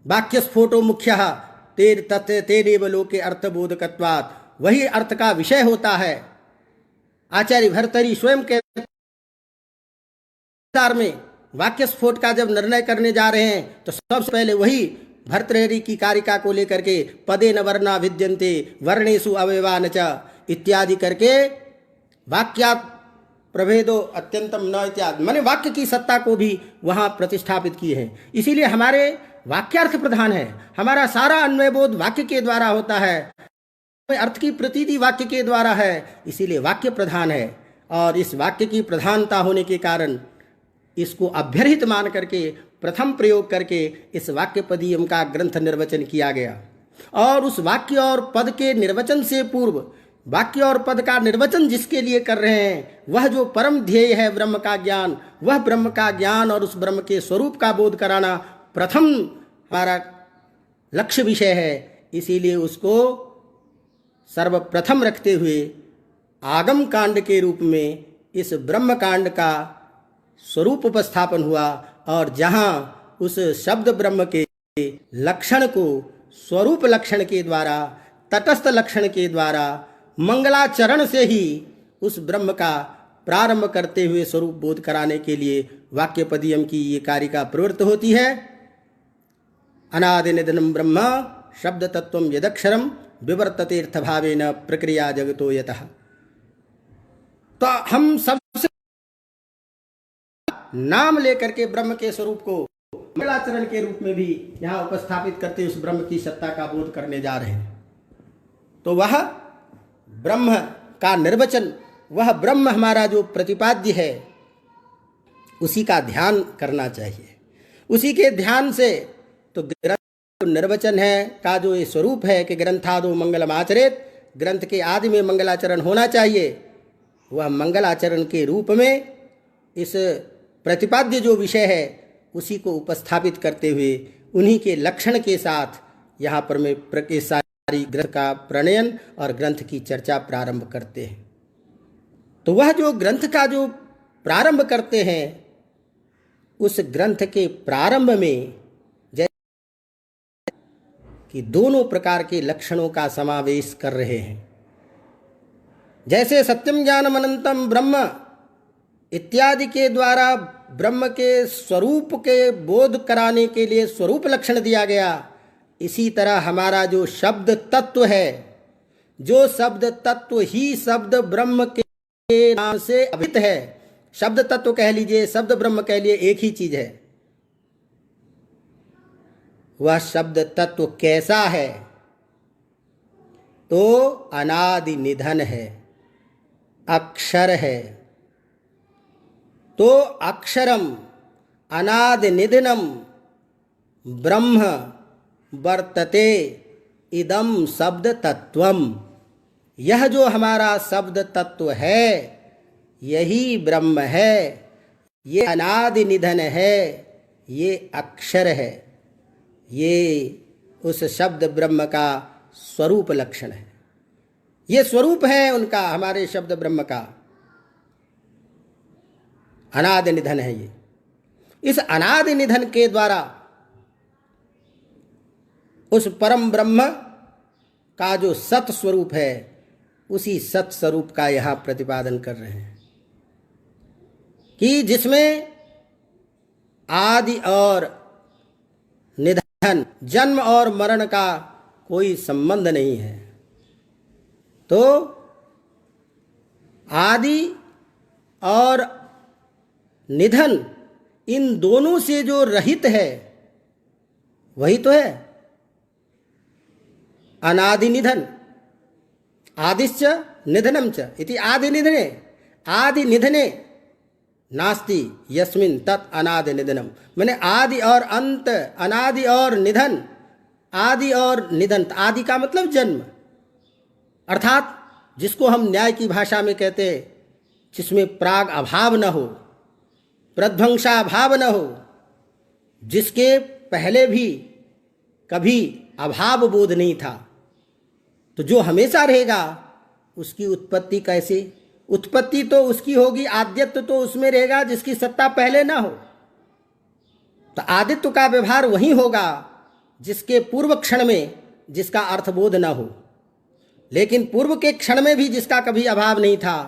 वाक्य स्फोटो मुख्य तेर तत्व तेरेव लोके अर्थबोधकत्वात्, वही अर्थ का विषय होता है। आचार्य भर्तृहरि स्वयं के में वाक्य स्फोट का जब निर्णय करने जा रहे हैं तो सबसे पहले वही भर्तृहरि की कारिका को लेकर के पदे न वर्णा विद्यन्ते वर्णेषु अवयवा न च इत्यादि करके वाक्यात् प्रभेदो अत्यंतम न इत्यादि, माने वाक्य की सत्ता को भी वहाँ प्रतिष्ठापित किए हैं। इसीलिए हमारे वाक्यार्थ प्रधान है, हमारा सारा अन्वय बोध वाक्य के द्वारा होता है, अर्थ की प्रतीति वाक्य के द्वारा है, इसीलिए वाक्य प्रधान है। और इस वाक्य की प्रधानता होने के कारण इसको अभ्यर्हित मान करके प्रथम प्रयोग करके इस वाक्य पदीयम का ग्रंथ निर्वचन किया गया। और उस वाक्य और पद के निर्वचन से पूर्व, वाक्य और पद का निर्वचन जिसके लिए कर रहे हैं, वह जो परम ध्येय है ब्रह्म का ज्ञान, वह ब्रह्म का ज्ञान और उस ब्रह्म के स्वरूप का बोध कराना प्रथम हमारा लक्ष्य विषय है। इसीलिए उसको सर्वप्रथम रखते हुए आगम कांड के रूप में इस ब्रह्म कांड का स्वरूप उपस्थापन हुआ। और जहाँ उस शब्द ब्रह्म के लक्षण को स्वरूप लक्षण के द्वारा, तटस्थ लक्षण के द्वारा, मंगलाचरण से ही उस ब्रह्म का प्रारंभ करते हुए स्वरूप बोध कराने के लिए वाक्यपदीयम की ये कारिका प्रवृत्त होती है। अनादि निधनम ब्रह्म शब्द तत्वम यदक्षरम विवर्ततेर्थ भावेन प्रक्रिया जगतो यतः। तो हम सबसे नाम लेकर के ब्रह्म के स्वरूप को मंगलाचरण के रूप में भी यहाँ उपस्थापित करते उस ब्रह्म की सत्ता का बोध करने जा रहे हैं। तो वह ब्रह्म का निर्वचन, वह ब्रह्म हमारा जो प्रतिपाद्य है, उसी का ध्यान करना चाहिए। उसी के ध्यान से तो ग्रंथ निर्वचन है का जो ये स्वरूप है कि ग्रंथादो मंगलम आचरित, ग्रंथ के आदि में मंगलाचरण होना चाहिए, वह मंगलाचरण के रूप में इस प्रतिपाद्य जो विषय है उसी को उपस्थापित करते हुए उन्हीं के लक्षण के साथ यहाँ पर मैं सारी ग्रंथ का प्रणयन और ग्रंथ की चर्चा प्रारंभ करते हैं। तो वह जो ग्रंथ का जो प्रारंभ करते हैं, उस ग्रंथ के प्रारंभ में जैसे कि दोनों प्रकार के लक्षणों का समावेश कर रहे हैं। जैसे सत्यम ज्ञानम अनंतम ब्रह्म इत्यादि के द्वारा ब्रह्म के स्वरूप के बोध कराने के लिए स्वरूप लक्षण दिया गया, इसी तरह हमारा जो शब्द तत्व है, जो शब्द तत्व ही शब्द ब्रह्म के नाम से अभिहित है, शब्द तत्व कह लीजिए, शब्द ब्रह्म कह लिए, एक ही चीज है। वह शब्द तत्व कैसा है? तो अनादि निधन है, अक्षर है। तो अक्षरम अनादि निधनम ब्रह्म वर्तते इदम शब्द तत्वम। यह जो हमारा शब्द तत्व है यही ब्रह्म है, ये अनादि निधन है, ये अक्षर है, ये उस शब्द ब्रह्म का स्वरूप लक्षण है। ये स्वरूप है उनका, हमारे शब्द ब्रह्म का अनादि निधन है। ये इस अनादि निधन के द्वारा उस परम ब्रह्म का जो सत स्वरूप है, उसी सत स्वरूप का यहां प्रतिपादन कर रहे हैं कि जिसमें आदि और निधन, जन्म और मरण का कोई संबंध नहीं है। तो आदि और निधन इन दोनों से जो रहित है वही तो है अनादि निधन। आदिश्च निधनम च इति आदि निधने, आदि निधने नास्ति यस्मिन तत् अनादि निधनम। मैंने आदि और अंत, अनादि और निधन, आदि और निधन। आदि का मतलब जन्म, अर्थात जिसको हम न्याय की भाषा में कहते हैं, जिसमें प्राग अभाव न हो, प्रध्वंसाभाव न हो, जिसके पहले भी कभी अभाव बोध नहीं था, तो जो हमेशा रहेगा उसकी उत्पत्ति कैसे? उत्पत्ति तो उसकी होगी, आद्यत्व तो उसमें रहेगा जिसकी सत्ता पहले ना हो। तो आदित्व का व्यवहार वही होगा जिसके पूर्व क्षण में जिसका अर्थबोध ना हो, लेकिन पूर्व के क्षण में भी जिसका कभी अभाव नहीं था,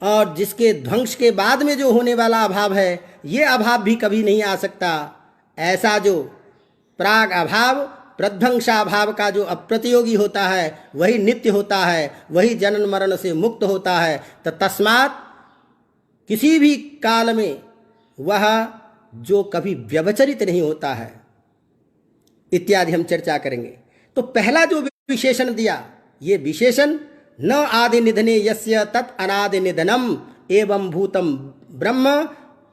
और जिसके ध्वंस के बाद में जो होने वाला अभाव है, ये अभाव भी कभी नहीं आ सकता। ऐसा जो प्राग अभाव, प्रध्वंसाभाव का जो अप्रतियोगी होता है वही नित्य होता है, वही जन्म मरण से मुक्त होता है। तो तस्मात् किसी भी काल में वह जो कभी व्यवचरित नहीं होता है, इत्यादि हम चर्चा करेंगे। तो पहला जो विशेषण दिया, ये विशेषण न आदि निधने यस्य तत् अनादि निधनम एवं भूतम ब्रह्म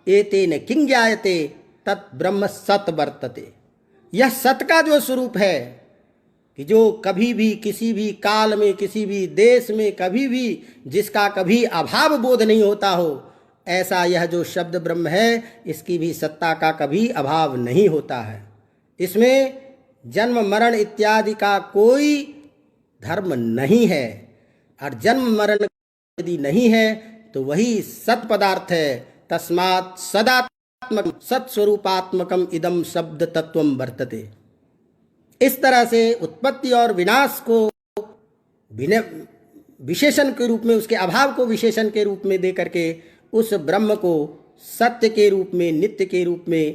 एतेन किं ज्ञायते तत् ब्रह्म सत वर्तते। यह सत का जो स्वरूप है कि जो कभी भी किसी भी काल में, किसी भी देश में, कभी भी जिसका कभी अभाव बोध नहीं होता हो, ऐसा यह जो शब्द ब्रह्म है, इसकी भी सत्ता का कभी अभाव नहीं होता है। इसमें जन्म मरण इत्यादि का कोई धर्म नहीं है, और जन्म मरण यदि नहीं है तो वही सत पदार्थ है। तस्मात् सदात्मक सत्स्वरूपात्मकम इदम शब्द तत्वम वर्तते। इस तरह से उत्पत्ति और विनाश को विशेषण के रूप में, उसके अभाव को विशेषण के रूप में दे करके उस ब्रह्म को सत्य के रूप में, नित्य के रूप में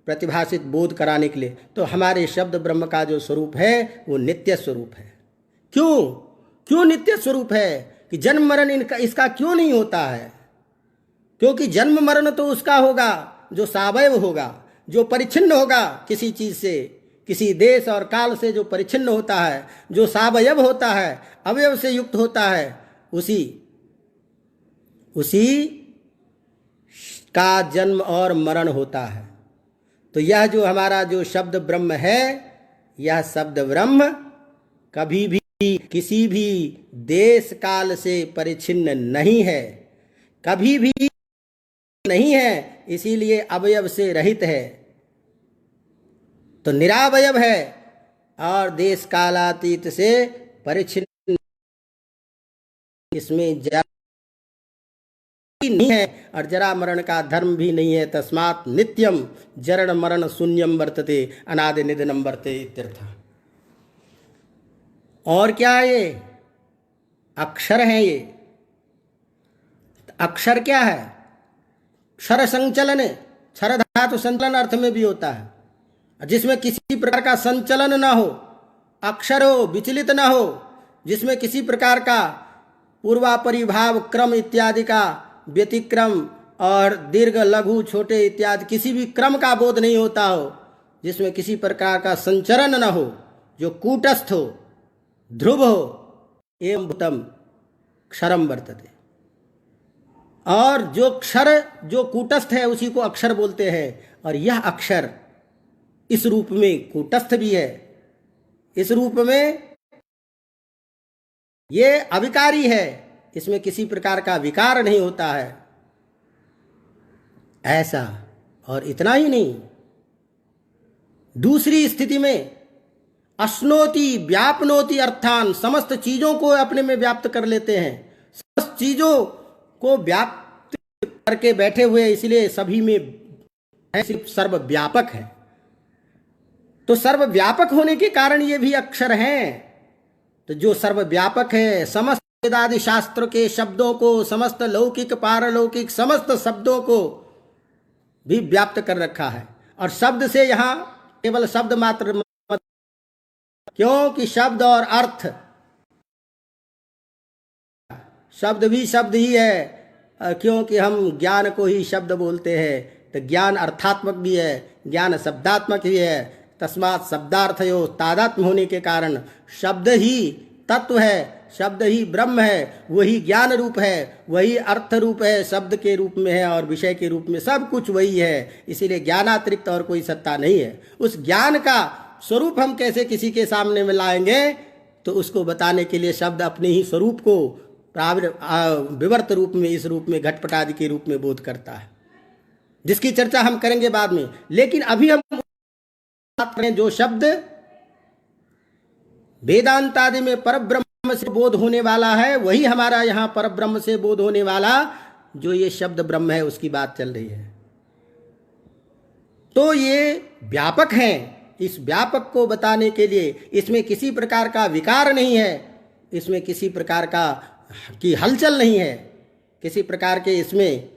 प्रतिभाषित बोध कराने के लिए, तो हमारे शब्द ब्रह्म का जो स्वरूप है वो नित्य स्वरूप है। क्यों नित्य स्वरूप है? कि जन्म मरण इसका क्यों नहीं होता है? क्योंकि जन्म मरण तो उसका होगा जो सावयव होगा, जो परिच्छिन्न होगा किसी चीज से, किसी देश और काल से जो परिच्छिन्न होता है, जो सावयव होता है, अवयव से युक्त होता है, उसी का जन्म और मरण होता है। तो यह जो हमारा जो शब्द ब्रह्म है, यह शब्द ब्रह्म कभी भी किसी भी देश काल से परिच्छिन्न नहीं है, कभी भी नहीं है, इसीलिए अवयव से रहित है। तो निरावयव है और देश कालातीत से परिच्छिन्न, इसमें जरा नहीं है और जरा मरण का धर्म भी नहीं है। तस्मात् नित्यम जरण मरण शून्यम वर्तते अनादि निधनम वर्ते इत्यर्थ। और क्या है ये? अक्षर है ये। अक्षर क्या है? क्षर संचलन, क्षर धातु संचलन अर्थ में भी होता है, जिसमें किसी प्रकार का संचलन ना हो, अक्षर हो, विचलित ना हो, जिसमें किसी प्रकार का पूर्वापरिभाव क्रम इत्यादि का व्यतिक्रम और दीर्घ लघु छोटे इत्यादि किसी भी क्रम का बोध नहीं होता हो, जिसमें किसी प्रकार का संचरण न हो, जो कूटस्थ हो, ध्रुव हो, एवं भूतम क्षरम वर्तते। और जो क्षर जो कूटस्थ है उसी को अक्षर बोलते हैं। और यह अक्षर इस रूप में कूटस्थ भी है, इस रूप में ये अविकारी है, इसमें किसी प्रकार का विकार नहीं होता है, ऐसा। और इतना ही नहीं, दूसरी स्थिति में अश्नोति व्यापनोति अर्थान, समस्त चीजों को अपने में व्याप्त कर लेते हैं, समस्त चीजों को व्याप्त करके बैठे हुए, इसलिए सभी में है, सिर्फ सर्वव्यापक है। तो सर्वव्यापक होने के कारण ये भी अक्षर हैं। तो जो सर्वव्यापक है, समस्त वेदादि शास्त्र के शब्दों को, समस्त लौकिक पारलौकिक समस्त शब्दों को भी व्याप्त कर रखा है। और शब्द से यहाँ केवल शब्द मात्र, क्योंकि शब्द और अर्थ, शब्द भी शब्द ही है, क्योंकि हम ज्ञान को ही शब्द बोलते हैं। तो ज्ञान अर्थात्मक भी है, ज्ञान शब्दात्मक भी है। तस्मात् शब्दार्थयो तादात्म्य होने के कारण शब्द ही तत्व है, शब्द ही ब्रह्म है, वही ज्ञान रूप है, वही अर्थ रूप है, शब्द के रूप में है और विषय के रूप में सब कुछ वही है। इसीलिए ज्ञानातिरिक्त और कोई सत्ता नहीं है। उस ज्ञान का स्वरूप हम कैसे किसी के सामने में लाएंगे? तो उसको बताने के लिए शब्द अपने ही स्वरूप को विवर्त रूप में, इस रूप में घटपटादि के रूप में बोध करता है, जिसकी चर्चा हम करेंगे बाद में। लेकिन अभी हम बात करें जो शब्द वेदांत आदि में परब्रह्म से बोध होने वाला है, वही हमारा यहाँ परब्रह्म से बोध होने वाला जो ये शब्द ब्रह्म है, उसकी बात चल रही है। तो ये व्यापक है। इस व्यापक को बताने के लिए इसमें किसी प्रकार का विकार नहीं है, इसमें किसी प्रकार का की हलचल नहीं है, किसी प्रकार के इसमें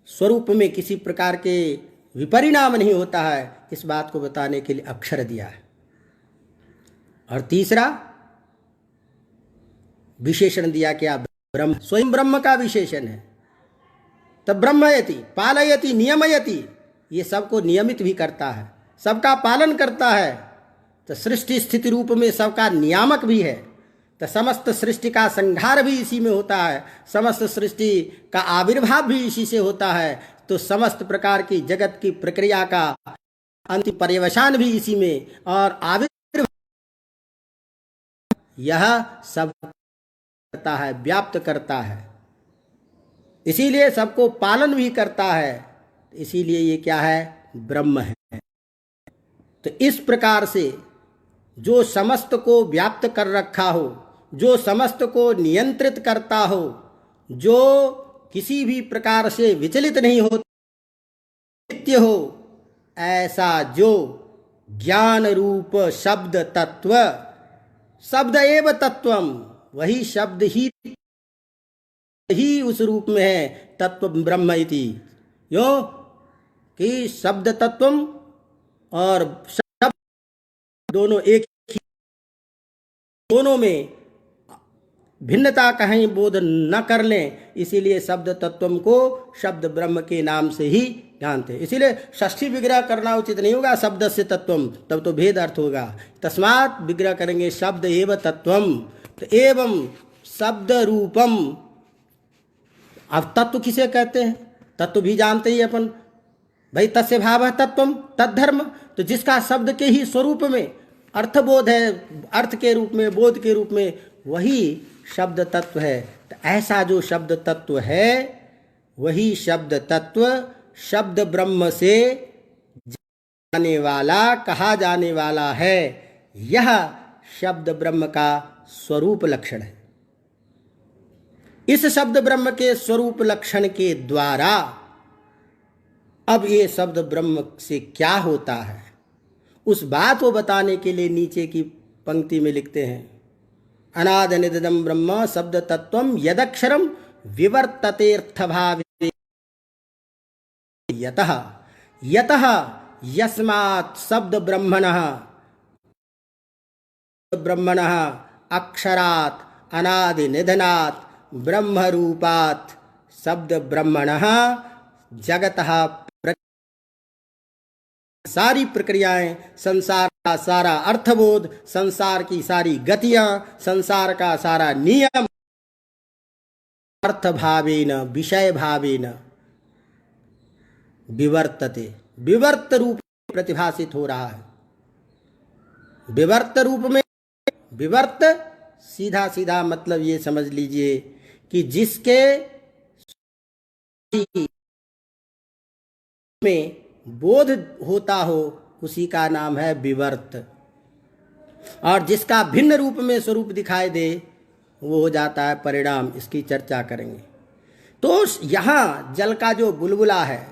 स्वरूप में किसी प्रकार के विपरिणाम नहीं होता है। इस बात को बताने के लिए अक्षर दिया है। और तीसरा विशेषण दिया क्या? ब्रह्म, स्वयं ब्रह्म का विशेषण है। तब ब्रह्मयति पालयति नियमयति, ये सबको नियमित भी करता है, सबका पालन करता है। तो सृष्टि स्थिति रूप में सबका नियामक भी है। तो समस्त सृष्टि का संहार भी इसी में होता है, समस्त सृष्टि का आविर्भाव भी इसी से होता है। तो समस्त प्रकार की जगत की प्रक्रिया का अंतिम पर्यवसान भी इसी में, और आविर्भाव यह सब करता है, व्याप्त करता है, इसीलिए सबको पालन भी करता है। इसीलिए ये क्या है? ब्रह्म है। तो इस प्रकार से जो समस्त को व्याप्त कर रखा हो, जो समस्त को नियंत्रित करता हो, जो किसी भी प्रकार से विचलित नहीं हो, नित्य हो, ऐसा जो ज्ञान रूप शब्द तत्व, शब्द एव तत्वम, वही शब्द ही उस रूप में है, तत्व ब्रह्म इति। यो कि शब्द तत्वम और शब्द दोनों एक ही, दोनों में भिन्नता कहीं बोध न कर लें, इसीलिए शब्द तत्वम को शब्द ब्रह्म के नाम से ही जानते हैं। इसीलिए षष्ठी विग्रह करना उचित नहीं होगा शब्द से तत्वम, तब तो भेद अर्थ होगा। तस्मात् विग्रह करेंगे शब्द एव तत्वम। तो एवं शब्द रूपम। अब तत्व किसे कहते हैं? तत्व भी जानते ही अपन, भाई तस्य भावः तत्वम तद्धर्म, तो जिसका शब्द के ही स्वरूप में अर्थबोध है, अर्थ के रूप में, बोध के रूप में, वही शब्द तत्व है। तो ऐसा जो शब्द तत्व है, वही शब्द तत्व शब्द ब्रह्म से जाने वाला, कहा जाने वाला है। यह शब्द ब्रह्म का स्वरूप लक्षण है। इस शब्द ब्रह्म के स्वरूप लक्षण के द्वारा अब ये शब्द ब्रह्म से क्या होता है, उस बात को बताने के लिए नीचे की पंक्ति में लिखते हैं, अनादि निधनम ब्रह्म शब्द तत्वम यदक्षरम विवर्ततेऽर्थभावे यतः यतः यस्मात् शब्द ब्रह्मणः अक्षरात् अनादि निधनात् ब्रह्म रूपात् शब्द ब्रह्मणः जगतः सारी प्रक्रियाएं, संसार का सारा अर्थबोध, संसार की सारी गतियां, संसार का सारा नियम अर्थ भावेन, विषय भावेन विवर्तते, विवर्त रूप में प्रतिभासित हो रहा है। विवर्त रूप में, विवर्त सीधा सीधा मतलब ये समझ लीजिए कि जिसके में बोध होता हो उसी का नाम है विवर्त, और जिसका भिन्न रूप में स्वरूप दिखाई दे वो हो जाता है परिणाम। इसकी चर्चा करेंगे। तो यहाँ जल का जो बुलबुला है,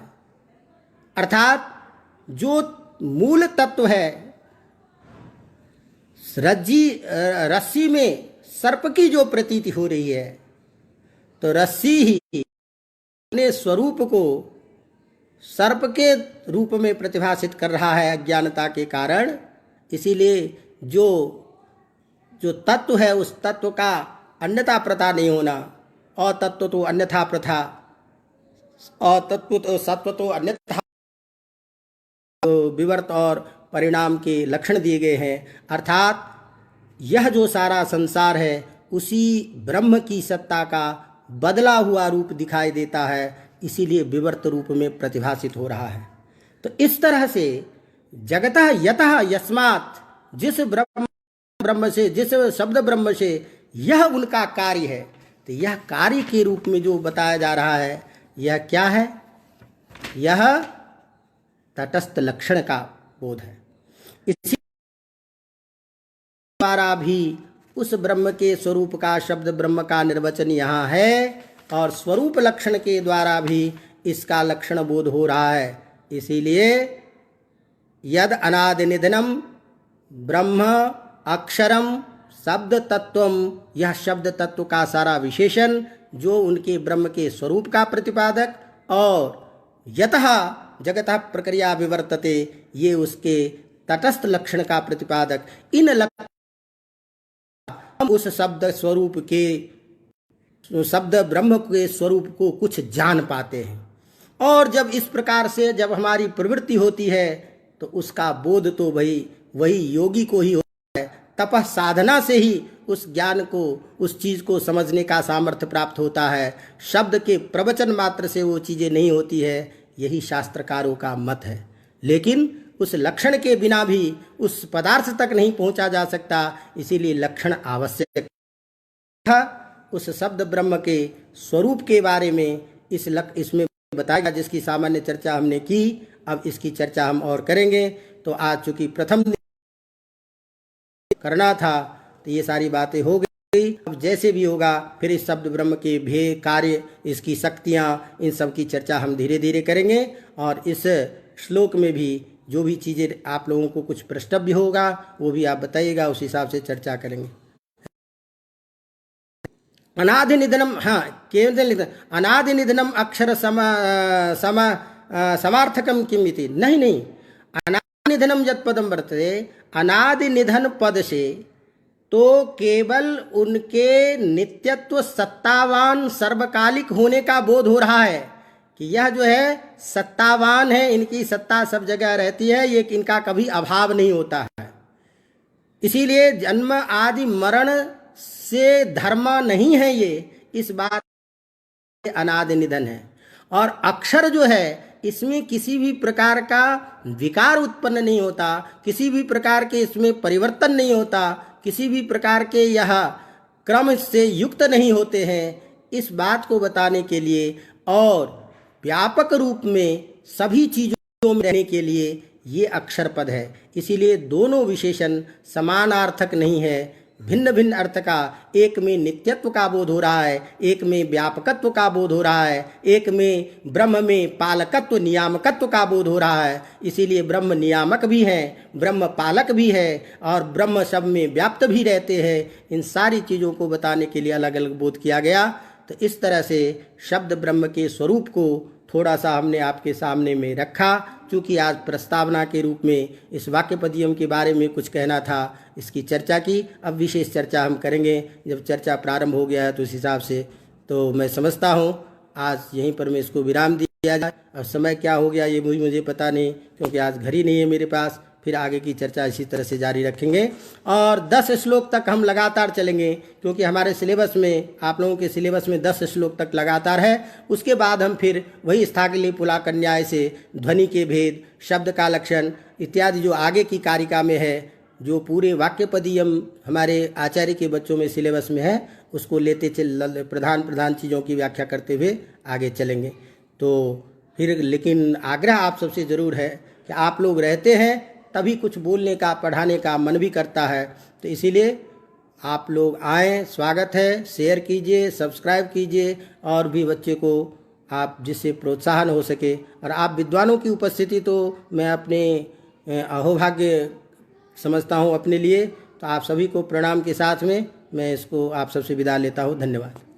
अर्थात जो मूल तत्व है, रस्सी में सर्प की जो प्रतीति हो रही है, तो रस्सी ही अपने स्वरूप को सर्प के रूप में प्रतिभासित कर रहा है अज्ञानता के कारण। इसीलिए जो जो तत्व है उस तत्व का अन्यथा प्रथा नहीं होना, अतत्व तो अन्यथा प्रथा, अतत्व तो सत्व तो अन्यथा, तो विवर्त और परिणाम के लक्षण दिए गए हैं। अर्थात यह जो सारा संसार है उसी ब्रह्म की सत्ता का बदला हुआ रूप दिखाई देता है, इसीलिए विवर्त रूप में प्रतिभासित हो रहा है। तो इस तरह से जगतः यतः यस्मात्, जिस ब्रह्म से, जिस शब्द ब्रह्म से यह उनका कार्य है, तो यह कार्य के रूप में जो बताया जा रहा है, यह क्या है? यह तटस्थ लक्षण का बोध है। इसी द्वारा भी उस ब्रह्म के स्वरूप का, शब्द ब्रह्म का निर्वचन यहाँ है, और स्वरूप लक्षण के द्वारा भी इसका लक्षण बोध हो रहा है। इसीलिए यद अनादि निधनम ब्रह्म अक्षरम शब्द तत्वम, यह शब्द तत्व का सारा विशेषण जो उनके ब्रह्म के स्वरूप का प्रतिपादक, और यतः जगतः प्रक्रिया विवर्तते, ये उसके तटस्थ लक्षण का प्रतिपादक। इन लक्षण उस शब्द स्वरूप के, शब्द ब्रह्म के स्वरूप को कुछ जान पाते हैं। और जब इस प्रकार से जब हमारी प्रवृत्ति होती है तो उसका बोध तो वही योगी को ही होता है। तपः साधना से ही उस ज्ञान को, उस चीज़ को समझने का सामर्थ्य प्राप्त होता है। शब्द के प्रवचन मात्र से वो चीज़ें नहीं होती है, यही शास्त्रकारों का मत है। लेकिन उस लक्षण के बिना भी उस पदार्थ तक नहीं पहुंचा जा सकता, इसीलिए लक्षण आवश्यक था। उस शब्द ब्रह्म के स्वरूप के बारे में इसमें बताया, जिसकी सामान्य चर्चा हमने की। अब इसकी चर्चा हम और करेंगे। तो आज चूंकि प्रथम करना था तो ये सारी बातें हो गई। अब जैसे भी होगा फिर इस शब्द ब्रह्म के भेद, कार्य, इसकी शक्तियाँ, इन सब की चर्चा हम धीरे धीरे करेंगे। और इस श्लोक में भी जो भी चीज़ें आप लोगों को कुछ प्रश्नव्य होगा वो भी आप बताइएगा, उस हिसाब से चर्चा करेंगे। अनादि निधनम, हाँ केवल अनादि निधनम अक्षर समार्थकम किम इति, नहीं, अनादि निधनम यत् पदम वर्तते, अनादि निधन पद से तो केवल उनके नित्यत्व सत्तावान सर्वकालिक होने का बोध हो रहा है कि यह जो है सत्तावान है, इनकी सत्ता सब जगह रहती है, ये इनका कभी अभाव नहीं होता है। इसीलिए जन्म आदि मरण से धर्म नहीं है ये, इस बात अनादि निधन है। और अक्षर जो है इसमें किसी भी प्रकार का विकार उत्पन्न नहीं होता, किसी भी प्रकार के इसमें परिवर्तन नहीं होता, किसी भी प्रकार के यह क्रम से युक्त नहीं होते हैं, इस बात को बताने के लिए और व्यापक रूप में सभी चीज़ों में रहने के लिए ये अक्षर पद है। इसीलिए दोनों विशेषण समानार्थक नहीं है, भिन्न भिन्न अर्थ का, एक में नित्यत्व का बोध हो रहा है, एक में व्यापकत्व का बोध हो रहा है, एक में ब्रह्म में पालकत्व नियामकत्व का बोध हो रहा है। इसीलिए ब्रह्म नियामक भी हैं, ब्रह्म पालक भी है और ब्रह्म सब में व्याप्त भी रहते हैं। इन सारी चीज़ों को बताने के लिए अलग अलग बोध किया गया। तो इस तरह से शब्द ब्रह्म के स्वरूप को थोड़ा सा हमने आपके सामने में रखा, क्योंकि आज प्रस्तावना के रूप में इस वाक्यपदियम के बारे में कुछ कहना था, इसकी चर्चा की। अब विशेष चर्चा हम करेंगे जब चर्चा प्रारंभ हो गया है, तो उस हिसाब से तो मैं समझता हूँ आज यहीं पर मैं इसको विराम दिया जाए। अब समय क्या हो गया ये मुझे पता नहीं, क्योंकि आज घड़ी नहीं है मेरे पास। फिर आगे की चर्चा इसी तरह से जारी रखेंगे और 10 श्लोक तक हम लगातार चलेंगे, क्योंकि हमारे सिलेबस में, आप लोगों के सिलेबस में 10 श्लोक तक लगातार है। उसके बाद हम फिर वही स्थागली पुला कन्याय से ध्वनि के भेद, शब्द का लक्षण इत्यादि जो आगे की कारिका में है, जो पूरे वाक्यपदियम हमारे आचार्य के बच्चों में सिलेबस में है, उसको लेते चल प्रधान चीज़ों की व्याख्या करते हुए आगे चलेंगे। तो फिर लेकिन आग्रह आप सबसे ज़रूर है कि आप लोग रहते हैं तभी कुछ बोलने का, पढ़ाने का मन भी करता है। तो इसीलिए आप लोग आएँ, स्वागत है। शेयर कीजिए, सब्सक्राइब कीजिए और भी बच्चे को आप जिससे प्रोत्साहन हो सके। और आप विद्वानों की उपस्थिति तो मैं अपने अहोभाग्य समझता हूँ अपने लिए। तो आप सभी को प्रणाम के साथ में मैं इसको आप सबसे विदा लेता हूँ। धन्यवाद।